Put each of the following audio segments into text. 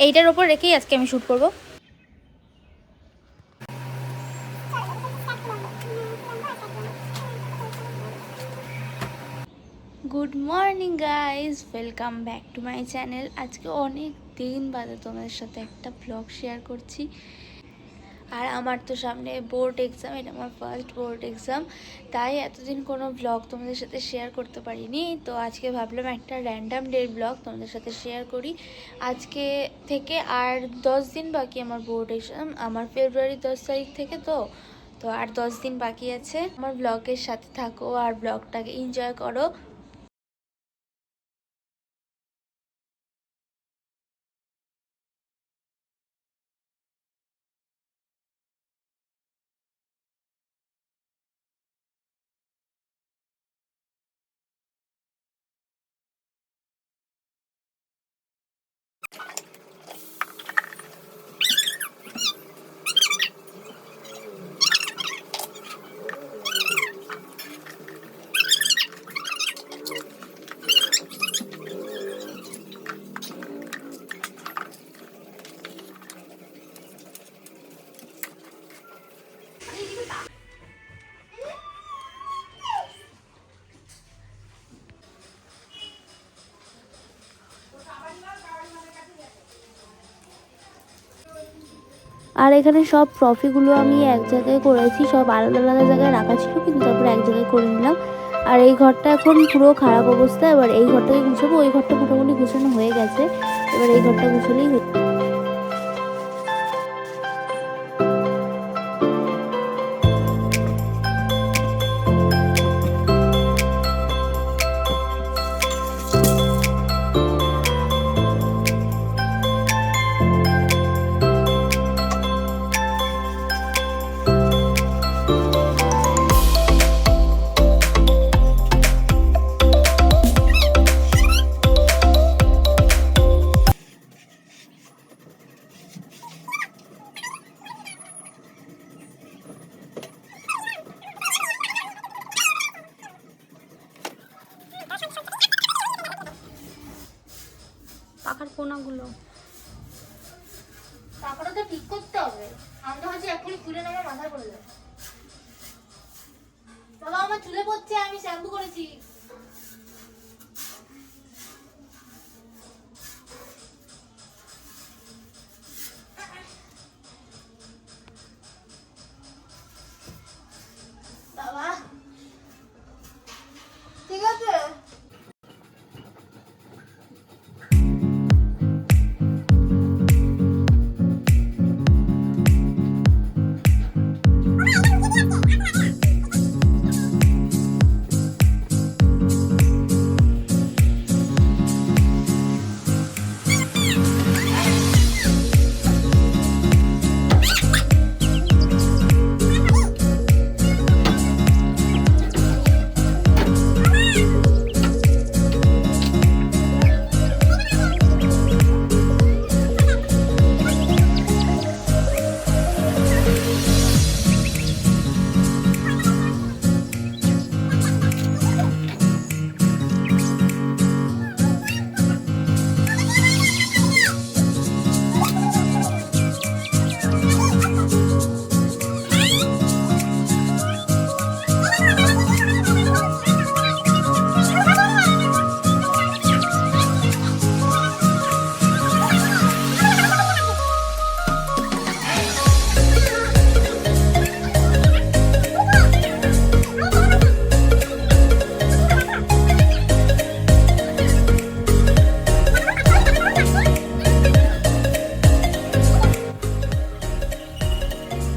এইটার ওপর রেখেই আজকে আমি শ্যুট করব। Good morning guys, welcome back to my channel. আজকে অনেক দিন বাদে তোমাদের সাথে একটা ব্লগ শেয়ার করছি। আর আমার তো সামনে বোর্ড এক্সাম, এটা আমার ফার্স্ট বোর্ড এক্সাম, তাই এতদিন কোনো ব্লগ তোমাদের সাথে শেয়ার করতে পারিনি। তো আজকে ভাবলাম একটা র্যান্ডাম ডের ব্লগ তোমাদের সাথে শেয়ার করি। আজকে থেকে আর 10 দিন বাকি আমার বোর্ড এক্সাম, আমার ফেব্রুয়ারি 10 তারিখ থেকে। তো আর 10 দিন বাকি আছে। আমার ব্লগের সাথে থাকো আর ব্লগটাকে এনজয় করো। আর এখানে সব ট্রফিগুলো আমি এক জায়গায় করেছি, সব আলাদা আলাদা জায়গায় রাখা ছিল, কিন্তু তারপর এক জায়গায় করে নিলাম। আর এই ঘরটা এখন পুরো খারাপ অবস্থা, এবার এই ঘরটাকে গুছাবো। ওই ঘরটা মোটামুটি গুছানো হয়ে গেছে, এবার এই ঘরটা গুছালেই হয়ে। পাখার কোনাগুলো পাখাটা তো ঠিক করতে হবে। আমি তো ভাবছি এখনই খুলে নেবে, মাথায় পড়ে যাবে। বাবা আমার চুলে পড়ছে, আমি শ্যাম্পু করেছি। বাবা ঠিক আছে।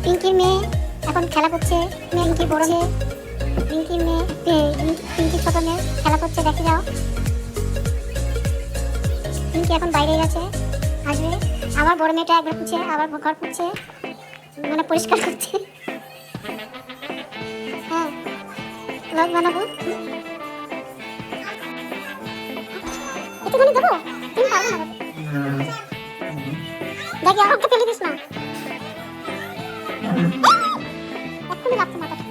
পিঙ্কির মেয়ে এখন খেলা করছে, পিঙ্কির বড় মেয়ে, পিঙ্কির মেয়ে, পিঙ্কির ছোট মেয়ে খেলা করছে, দেখে যাও। পিঙ্কি এখন বাইরে গেছে, আসবে। আমার বড় মেয়েটা একবার পুছে, আবার ঘর পুছে, মানে পরিষ্কার করছে। হ্যাঁ ব্লগ বানাবো, একটুখানি দেবো, তুমি পারবো না। দেখি আমাকে ফেলে দিস না, এক্ষুনি লাগছে মাথাটা।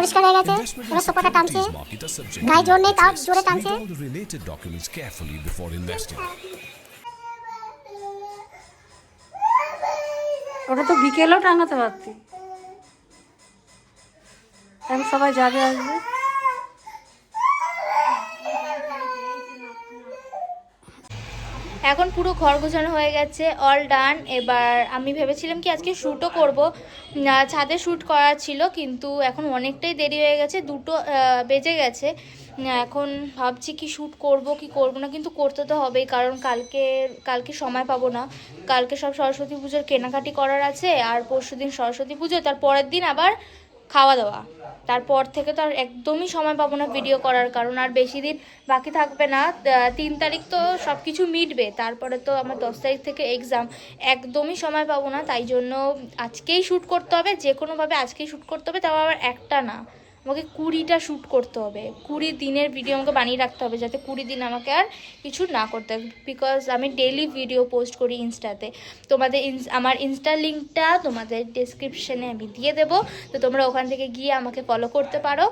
পরিষ্কার হয়ে গেছে, এবার সোফাটা টানছে, গায়ে জোর নেই তাও জোরে টানছে। ওটা তো বিকেলেও টাঙাতে পারতি, এখন সবাই যাবে আসবে। এখন পুরো ঘর গোছানো হয়ে গেছে, অল ডান। এবার আমি ভেবেছিলাম কি আজকে শ্যুটও করব, ছাদে শ্যুট করা ছিল, কিন্তু এখন অনেকটাই দেরি হয়ে গেছে, 2টো বেজে গেছে। এখন ভাবছি কি শ্যুট করব কি করব না, কিন্তু করতে তো হবেই, কারণ কালকে সময় পাবো না। কালকে সব সরস্বতী পুজোর কেনাকাটি করার আছে, আর পরশুদিন সরস্বতী পুজো, তার পরের দিন আবার খাওয়া দাওয়া। তারপর থেকে তো আর একদমই সময় পাবো না ভিডিও করার, কারণ আর বেশি দিন বাকি থাকবে না। 3 তারিখ তো সব কিছু মিটবে, তারপরে তো আমার 10 তারিখ থেকে এক্সাম, একদমই সময় পাবো না। তাই জন্য আজকেই শ্যুট করতে হবে, যে কোনোভাবে আজকেই শ্যুট করতে হবে, তাও আবার একটা না, আমাকে 20টা শ্যুট করতে হবে। 20 দিনের ভিডিও আমাকে বানিয়ে রাখতে হবে, যাতে 20 দিন আমাকে আর কিছু না করতে হবে, বিকজ আমি ডেইলি ভিডিও পোস্ট করি ইনস্টাতে। তোমাদের আমার ইনস্টার লিঙ্কটা তোমাদের ডেসক্রিপশনে আমি দিয়ে দেবো, তো তোমরা ওখান থেকে গিয়ে আমাকে ফলো করতে পারো।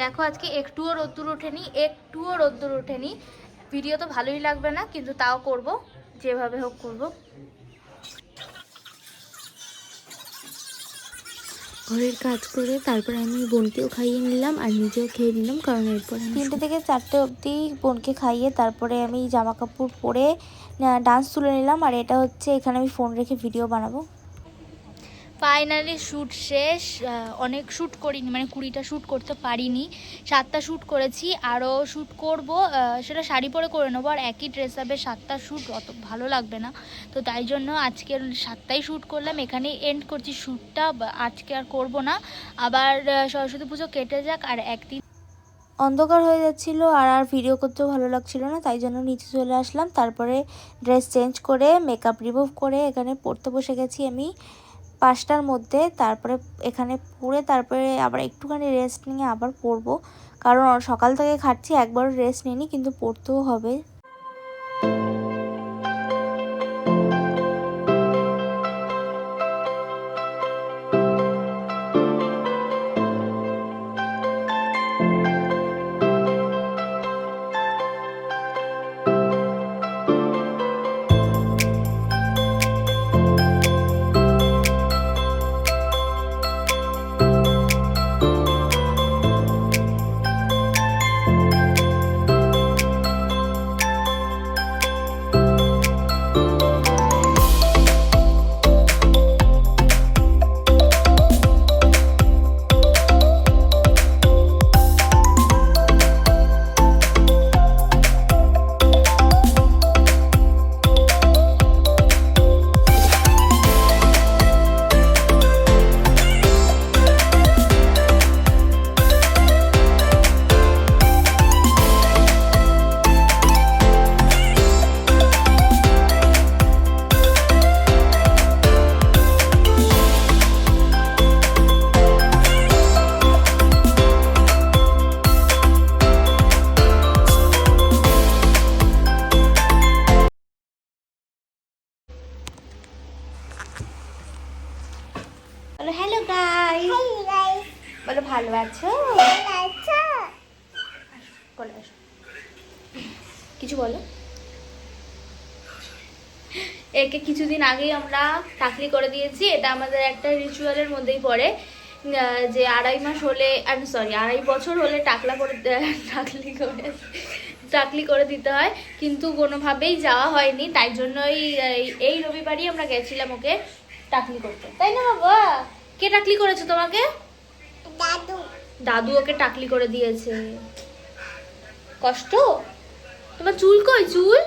দেখো আজকে একটুও রোদ্দুর ওঠেনি, ভিডিও তো ভালোই লাগবে না, কিন্তু তাও করব, যেভাবে হোক করব। ঘরের কাজ করে তারপরে আমি বোনকেও খাইয়ে নিলাম আর নিজেও খেয়ে নিলাম, কারণ এরপরে 3টে থেকে 4টে অবধি বোনকে খাইয়ে তারপরে আমি জামা কাপড় পরে ডান্স তুলে নিলাম। আর এটা হচ্ছে এখানে আমি ফোন রেখে ভিডিও বানাবো। ফাইনালি শ্যুট শেষ। অনেক শ্যুট করিনি, মানে 20টা শ্যুট করতে পারিনি, 7টা শ্যুট করেছি, আরও শ্যুট করব, সেটা শাড়ি পরে করে নেবো, আর একই ড্রেস আপে 7টা শ্যুট অত ভালো লাগবে না, তো তাই জন্য আজকে 7টাই শ্যুট করলাম। এখানেই এন্ড করছি শ্যুটটা, আজকে আর করব না, আবার সরস্বতী পুজো কেটে যাক। আর একদিন অন্ধকার হয়ে যাচ্ছিল, আর ভিডিও করতেও ভালো লাগছিল না, তাই জন্য নিচে চলে আসলাম। তারপরে ড্রেস চেঞ্জ করে মেকআপ রিমুভ করে এখানে পড়তে বসে গেছি আমি 5টার মধ্যে। তারপরে এখানে পড়ে তারপরে আবার একটুখানি রেস্ট নিয়ে আবার পড়বো, কারণ সকাল থেকে খাচ্ছি, একবারও রেস্ট নিইনি, কিন্তু পড়তেও হবে। বলো হ্যালো গাইস, বলো ভালো আছো, বলো আসো, কিছু বলো। একে কিছুদিন আগেই আমরা টাকলি করে দিয়েছি, এটা আমাদের একটা রিচুয়ালের মধ্যেই পড়ে, যে 2.5 মাস হলে, আমি সরি 2.5 বছর হলে টাকলি করে দিতে হয়, কিন্তু কোনোভাবেই যাওয়া হয়নি, তাই জন্যই এই রবিবারই আমরা গেছিলাম ওকে টাকলি করতে, তাই না বাবা? কে টাকলি করেছে তোমাকে? দাদু ওকে টাকলি করে দিয়েছে। কষ্ট? তোমার চুল কই? চুল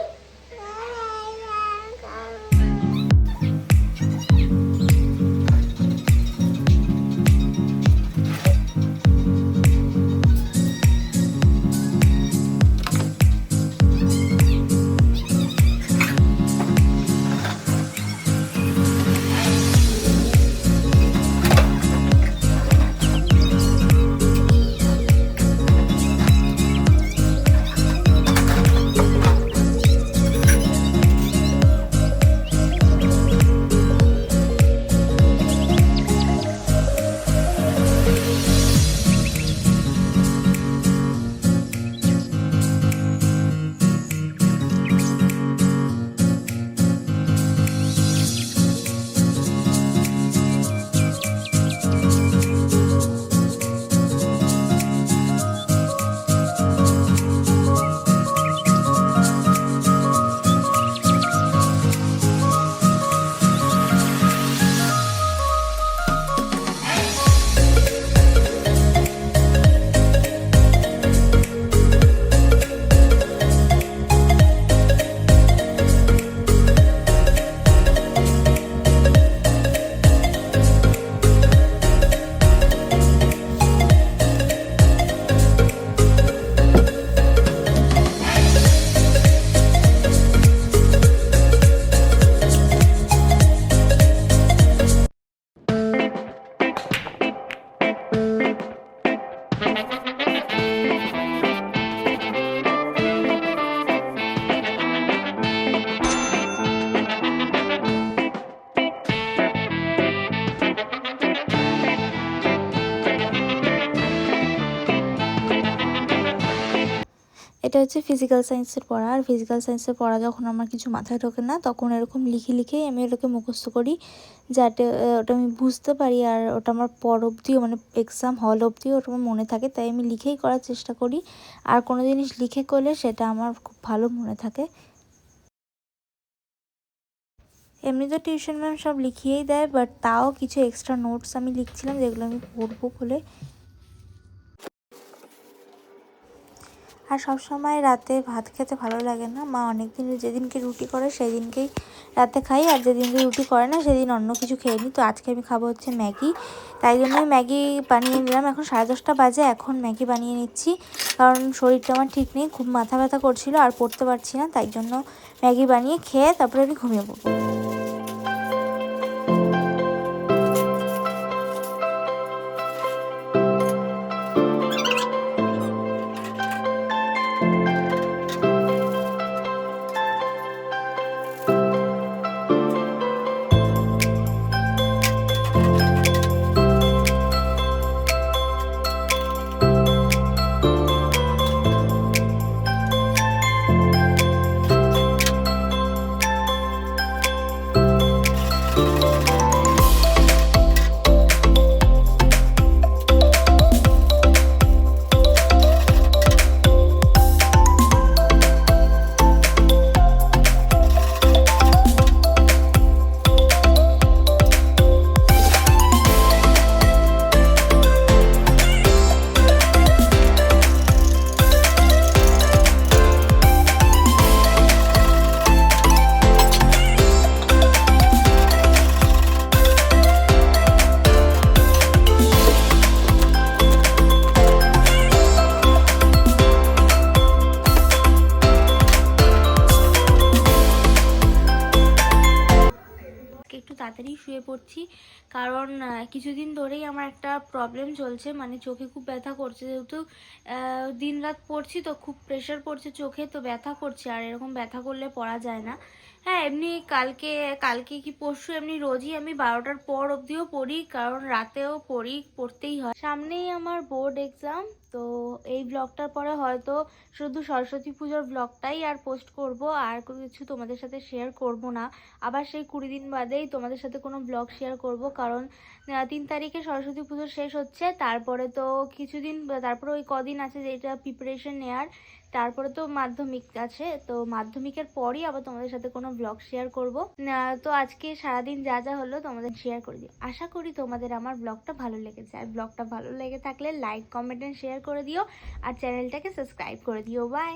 এটা হচ্ছে ফিজিক্যাল সায়েন্সের পড়া। আর ফিজিক্যাল সায়েন্সের পড়া যখন আমার কিছু মাথায় ঢোকে না, তখন এরকম লিখেই আমি ওটাকে মুখস্থ করি, যাতে ওটা আমি বুঝতে পারি আর ওটা আমার পর অবধিও মানে এক্সাম হল অবধিও ওটা আমার মনে থাকে। তাই আমি লিখেই করার চেষ্টা করি, আর কোনো জিনিস লিখে করলে সেটা আমার খুব ভালো মনে থাকে। এমনি তো টিউশন ম্যাম সব লিখিয়েই দেয়, বাট তাও কিছু এক্সট্রা নোটস আমি লিখছিলাম যেগুলো আমি পড়বো বলে। আর সব সময় রাতে ভাত খেতে ভালো লাগে না, মা অনেক দিন যেদিনকে রুটি করে সেই দিনকেই রাতে খাই, আর যেদিনকে রুটি করে না সেদিন অন্য কিছু খেয়ে নিই। তো আজকে আমি খাবো হচ্ছে ম্যাগি, তাই জন্যই ম্যাগি বানিয়ে নিলাম। এখন 10:30 বাজে, এখন ম্যাগি বানিয়ে নিচ্ছি, কারণ শরীরটা আমার ঠিক নেই, খুব মাথা ব্যথা করছিল আর পড়তে পারছি না, তাই জন্য ম্যাগি বানিয়ে খেয়ে তারপরে আমি ঘুমিয়ে পড়বো। তাড়াতাড়ি শুয়ে পড়ছি, কারণ কিছুদিন ধরেই আমার একটা প্রবলেম চলছে, মানে চোখে খুব ব্যথা করছে, যেহেতু দিন রাত পড়ছি তো খুব প্রেশার পড়ছে চোখে, তো ব্যথা করছে, আর এরকম ব্যথা করলে পড়া যায় না। হ্যাঁ, এমনি কালকে কি পরশু এমনি রোজই আমি 12টার পর অবধিও পড়ি, কারণ রাতেও পড়তেই হয়। সামনেই আমার বোর্ড এক্সাম, তো এই ব্লগটার পরে হয়তো শুধু সরস্বতী পুজোর ব্লগটাই আর পোস্ট করব, আর কিছু তোমাদের সাথে শেয়ার করব না। আবার সেই 20 দিন বাদেই তোমাদের সাথে কোনো ব্লগ শেয়ার করব, কারণ 3 তারিখে সরস্বতী পুজো শেষ হচ্ছে, তারপরে তো কিছুদিন, তারপরে ওই কদিন আছে যেটা প্রিপারেশন নেওয়ার, তারপরে তো মাধ্যমিক আছে, তো মাধ্যমিকের পরই আবার তোমাদের সাথে কোনো ব্লগ শেয়ার করব। তো আজকে সারাদিন যা যা হলো তোমাদের শেয়ার করে দিই। আশা করি তোমাদের আমার ব্লগটা ভালো লেগেছে, আর ব্লগটা ভালো লেগে থাকলে লাইক, কমেন্ট এন্ড শেয়ার করে দিও, আর চ্যানেলটাকে সাবস্ক্রাইব করে দিও। বাই।